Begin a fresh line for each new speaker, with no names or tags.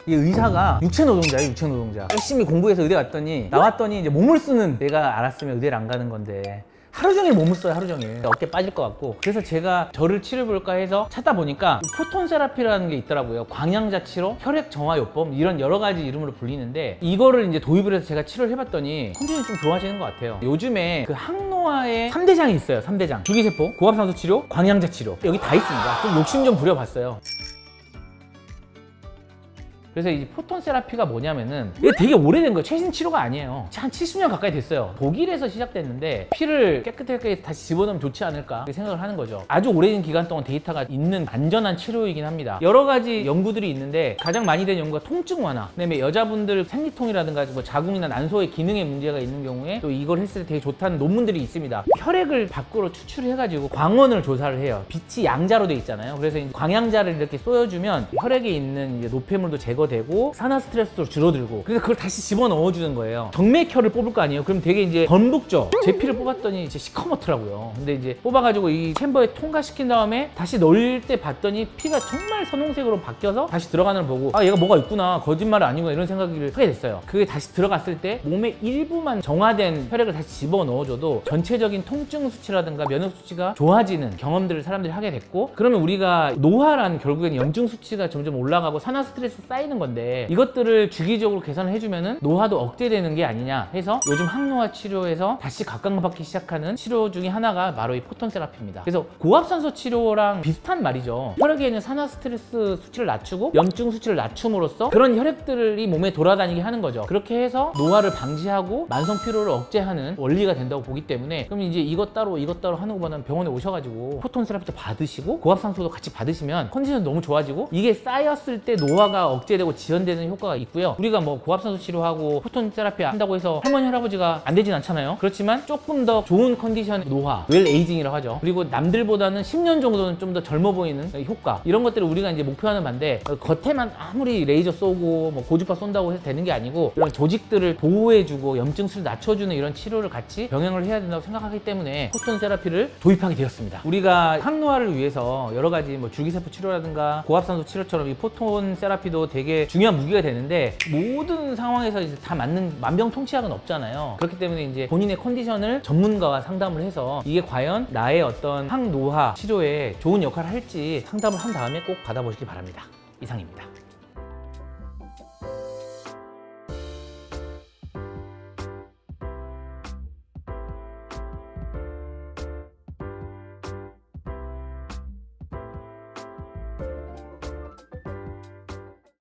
이 의사가 육체 노동자예요, 육체 노동자. 열심히 공부해서 의대 갔더니 나왔더니 이제 몸을 쓰는, 내가 알았으면 의대를 안 가는 건데 하루 종일 몸을 써요, 하루 종일. 어깨 빠질 것 같고. 그래서 제가 저를 치료해볼까 해서 찾다 보니까 포톤 세라피라는 게 있더라고요. 광양자 치료, 혈액 정화요법, 이런 여러 가지 이름으로 불리는데, 이거를 이제 도입을 해서 제가 치료를 해봤더니 컨디션이 좀 좋아지는 것 같아요. 요즘에 그 항노화의 3대장이 있어요. 3대장. 주기세포, 고압산소 치료, 광양자 치료. 여기 다 있습니다. 좀 욕심 좀 부려봤어요. 그래서 이 포톤 세라피가 뭐냐면은 이게 되게 오래된 거예요. 최신 치료가 아니에요. 한 70년 가까이 됐어요. 독일에서 시작됐는데 피를 깨끗하게 다시 집어넣으면 좋지 않을까 생각을 하는 거죠. 아주 오래된 기간 동안 데이터가 있는 안전한 치료이긴 합니다. 여러 가지 연구들이 있는데 가장 많이 된 연구가 통증 완화, 그다음에 여자분들 생리통이라든가 뭐 자궁이나 난소의 기능에 문제가 있는 경우에 또 이걸 했을 때 되게 좋다는 논문들이 있습니다. 혈액을 밖으로 추출해가지고 광원을 조사를 해요. 빛이 양자로 돼 있잖아요. 그래서 이제 광양자를 이렇게 쏘여주면 혈액에 있는 이제 노폐물도 제거되고 산화 스트레스도 줄어들고, 그래서 그걸 다시 집어넣어 주는 거예요. 정맥혈을 뽑을 거 아니에요. 그럼 되게 이제 번복죠. 제 피를 뽑았더니 이제 시커멓더라고요. 근데 이제 뽑아가지고 이 챔버에 통과시킨 다음에 다시 넣을 때 봤더니 피가 정말 선홍색으로 바뀌어서 다시 들어가는 걸 보고, 아, 얘가 뭐가 있구나, 거짓말은 아니구나, 이런 생각을 하게 됐어요. 그게 다시 들어갔을 때 몸의 일부만 정화된 혈액을 다시 집어넣어줘도 전체적인 통증 수치라든가 면역 수치가 좋아지는 경험들을 사람들이 하게 됐고, 그러면 우리가 노화라는, 결국엔 염증 수치가 점점 올라가고 산화 스트레스 쌓이는 건데, 이것들을 주기적으로 개선을 해주면은 노화도 억제되는 게 아니냐 해서 요즘 항노화 치료에서 다시 각광받기 시작하는 치료 중에 하나가 바로 이 포톤 세라피입니다. 그래서 고압산소 치료랑 비슷한 말이죠. 혈액에 있는 산화 스트레스 수치를 낮추고 염증 수치를 낮춤으로써 그런 혈액들이 몸에 돌아다니게 하는 거죠. 그렇게 해서 노화를 방지하고 만성 피로를 억제하는 원리가 된다고 보기 때문에, 그럼 이제 이것 따로 하는 것보다는 병원에 오셔가지고 포톤 세라피도 받으시고 고압산소도 같이 받으시면 컨디션 너무 좋아지고, 이게 쌓였을 때 노화가 억제되고 지연되는 효과가 있고요. 우리가 뭐 고압산소 치료하고 포톤 세라피 한다고 해서 할머니 할아버지가 안 되진 않잖아요. 그렇지만 조금 더 좋은 컨디션 노화, 웰 에이징이라고 하죠. 그리고 남들보다는 10년 정도는 좀 더 젊어 보이는 효과, 이런 것들을 우리가 이제 목표하는 반대, 겉에만 아무리 레이저 쏘고 뭐 고주파 쏜다고 해서 되는 게 아니고, 이런 조직들을 보호해주고 염증수를 낮춰주는 이런 치료를 같이 병행을 해야 된다고 생각하기 때문에 포톤 세라피를 도입하게 되었습니다. 우리가 항노화를 위해서 여러 가지 뭐 줄기세포 치료라든가 고압산소 치료처럼 이 포톤 세라피도 되게 중요한 무기가 되는데, 모든 상황에서 이제 다 맞는 만병통치약은 없잖아요. 그렇기 때문에 이제 본인의 컨디션을 전문가와 상담을 해서 이게 과연 나의 어떤 항노화 치료에 좋은 역할을 할지 상담을 한 다음에 꼭 받아보시기 바랍니다. 이상입니다.